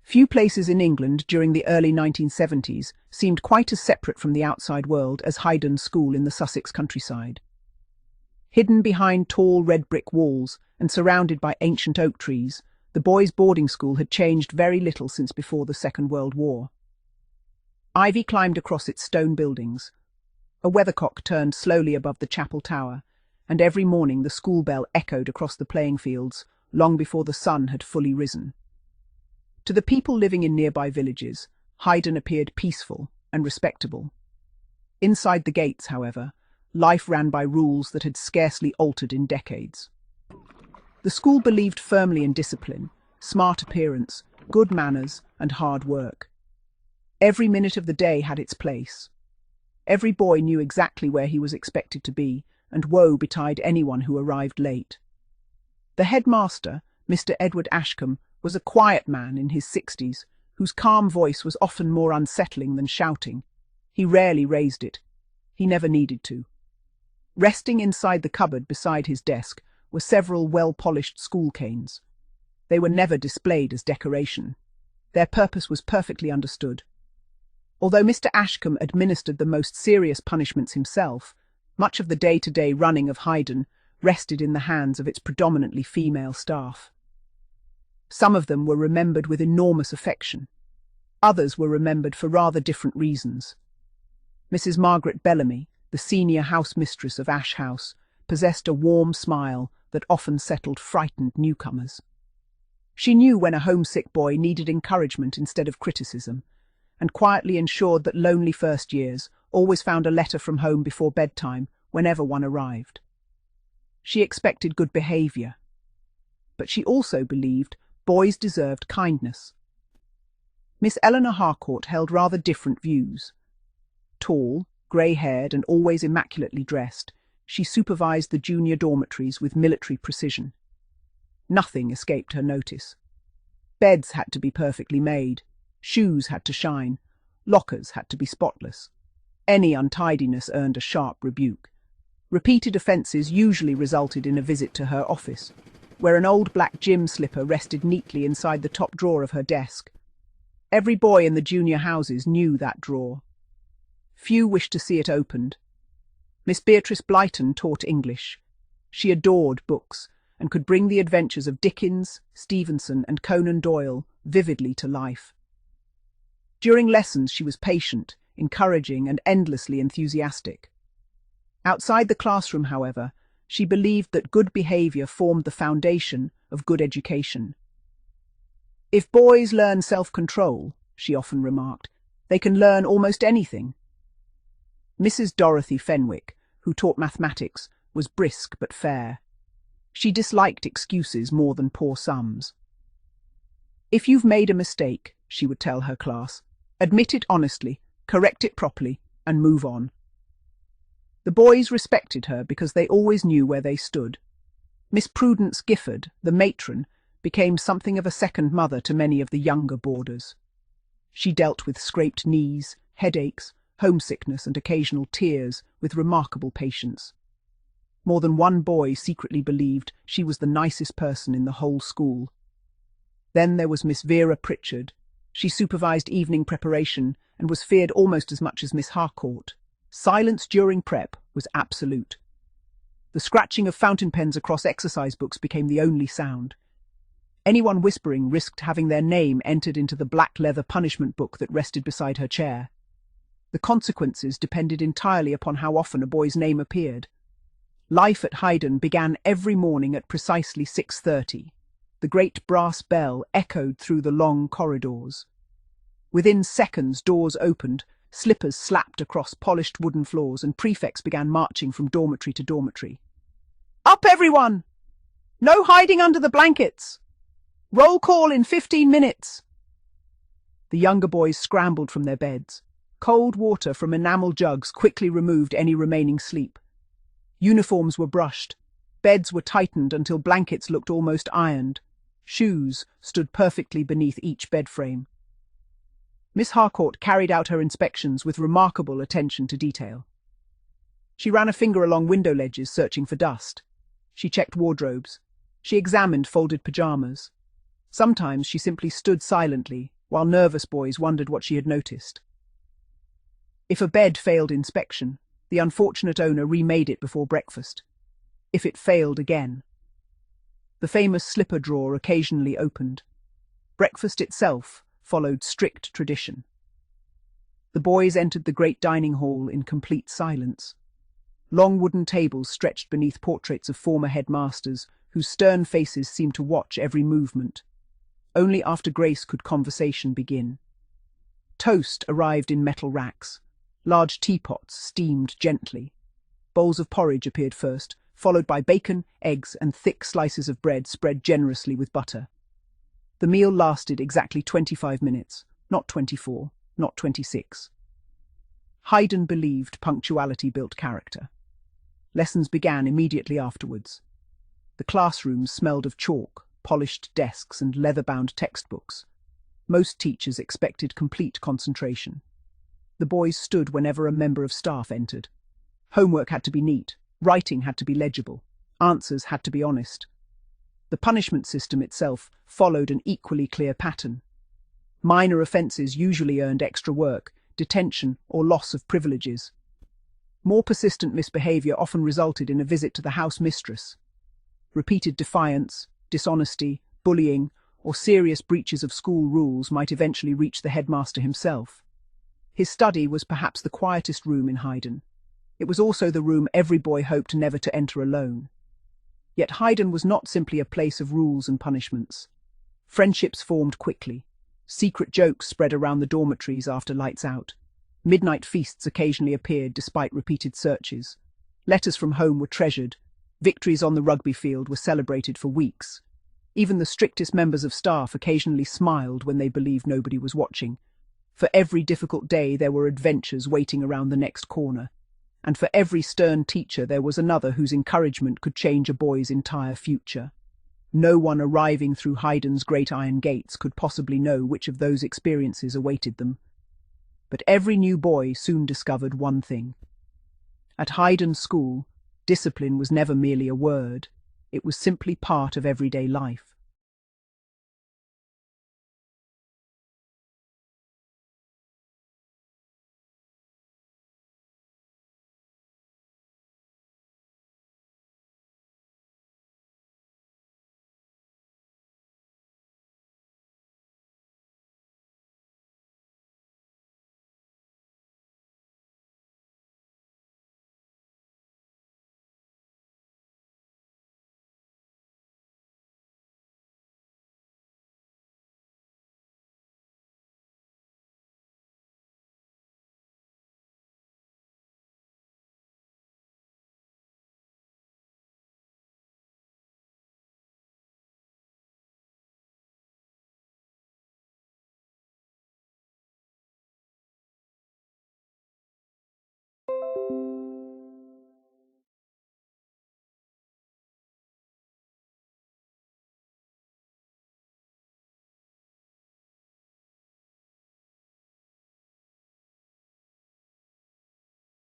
Few places in England during the early 1970s seemed quite as separate from the outside world as Highdon School in the Sussex countryside. Hidden behind tall red brick walls and surrounded by ancient oak trees, the boys' boarding school had changed very little since before the Second World War. Ivy climbed across its stone buildings. A weathercock turned slowly above the chapel tower, and every morning the school bell echoed across the playing fields long before the sun had fully risen. To the people living in nearby villages, Highdon appeared peaceful and respectable. Inside the gates, however, life ran by rules that had scarcely altered in decades. The school believed firmly in discipline, smart appearance, good manners, and hard work. Every minute of the day had its place. Every boy knew exactly where he was expected to be, and woe betide anyone who arrived late. The headmaster, Mr. Edward Ashcombe, was a quiet man in his 60s, whose calm voice was often more unsettling than shouting. He rarely raised it. He never needed to. Resting inside the cupboard beside his desk were several well-polished school canes. They were never displayed as decoration. Their purpose was perfectly understood. Although Mr. Ashcombe administered the most serious punishments himself, much of the day-to-day running of Highdon rested in the hands of its predominantly female staff. Some of them were remembered with enormous affection. Others were remembered for rather different reasons. Mrs. Margaret Bellamy, the senior house mistress of Ash House, possessed a warm smile that often settled frightened newcomers. She knew when a homesick boy needed encouragement instead of criticism, and quietly ensured that lonely first years always found a letter from home before bedtime whenever one arrived. She expected good behaviour, but she also believed boys deserved kindness. Miss Eleanor Harcourt held rather different views. Tall, grey-haired and always immaculately dressed, she supervised the junior dormitories with military precision. Nothing escaped her notice. Beds had to be perfectly made, shoes had to shine, lockers had to be spotless. Any untidiness earned a sharp rebuke. Repeated offences usually resulted in a visit to her office, where an old black gym slipper rested neatly inside the top drawer of her desk. Every boy in the junior houses knew that drawer. Few wished to see it opened. Miss Beatrice Blyton taught English. She adored books and could bring the adventures of Dickens, Stevenson and Conan Doyle vividly to life. During lessons she was patient, encouraging and endlessly enthusiastic. Outside the classroom, however, she believed that good behaviour formed the foundation of good education. "If boys learn self-control," she often remarked, "they can learn almost anything." Mrs. Dorothy Fenwick, who taught mathematics, was brisk but fair. She disliked excuses more than poor sums. "If you've made a mistake," she would tell her class, "admit it honestly, correct it properly, and move on." The boys respected her because they always knew where they stood. Miss Prudence Gifford, the matron, became something of a second mother to many of the younger boarders. She dealt with scraped knees, headaches, homesickness and occasional tears with remarkable patience. More than one boy secretly believed she was the nicest person in the whole school. Then there was Miss Vera Pritchard. She supervised evening preparation and was feared almost as much as Miss Harcourt. Silence during prep was absolute. The scratching of fountain pens across exercise books became the only sound. Anyone whispering risked having their name entered into the black leather punishment book that rested beside her chair. The consequences depended entirely upon how often a boy's name appeared. Life at Highdon began every morning at precisely 6:30. The great brass bell echoed through the long corridors. Within seconds doors opened, slippers slapped across polished wooden floors, and prefects began marching from dormitory to dormitory. "Up, everyone! No hiding under the blankets! Roll call in 15 minutes!" The younger boys scrambled from their beds. Cold water from enamel jugs quickly removed any remaining sleep. Uniforms were brushed. Beds were tightened until blankets looked almost ironed. Shoes stood perfectly beneath each bed frame. Miss Harcourt carried out her inspections with remarkable attention to detail. She ran a finger along window ledges, searching for dust. She checked wardrobes. She examined folded pyjamas. Sometimes she simply stood silently, while nervous boys wondered what she had noticed. If a bed failed inspection, the unfortunate owner remade it before breakfast. If it failed again. The famous slipper drawer occasionally opened. Breakfast itself followed strict tradition. The boys entered the great dining hall in complete silence. Long wooden tables stretched beneath portraits of former headmasters, whose stern faces seemed to watch every movement. Only after grace could conversation begin. Toast arrived in metal racks. Large teapots steamed gently. Bowls of porridge appeared first, followed by bacon, eggs, and thick slices of bread spread generously with butter. The meal lasted exactly 25 minutes, not 24, not 26. Highdon believed punctuality built character. Lessons began immediately afterwards. The classrooms smelled of chalk, polished desks, and leather-bound textbooks. Most teachers expected complete concentration. The boys stood whenever a member of staff entered. Homework had to be neat, writing had to be legible, answers had to be honest. The punishment system itself followed an equally clear pattern. Minor offences usually earned extra work, detention, or loss of privileges. More persistent misbehaviour often resulted in a visit to the house mistress. Repeated defiance, dishonesty, bullying, or serious breaches of school rules might eventually reach the headmaster himself. His study was perhaps the quietest room in Highdon. It was also the room every boy hoped never to enter alone. Yet Highdon was not simply a place of rules and punishments. Friendships formed quickly. Secret jokes spread around the dormitories after lights out. Midnight feasts occasionally appeared despite repeated searches. Letters from home were treasured. Victories on the rugby field were celebrated for weeks. Even the strictest members of staff occasionally smiled when they believed nobody was watching. For every difficult day there were adventures waiting around the next corner. And for every stern teacher there was another whose encouragement could change a boy's entire future. No one arriving through Highdon's great iron gates could possibly know which of those experiences awaited them. But every new boy soon discovered one thing. At Highdon School, discipline was never merely a word. It was simply part of everyday life.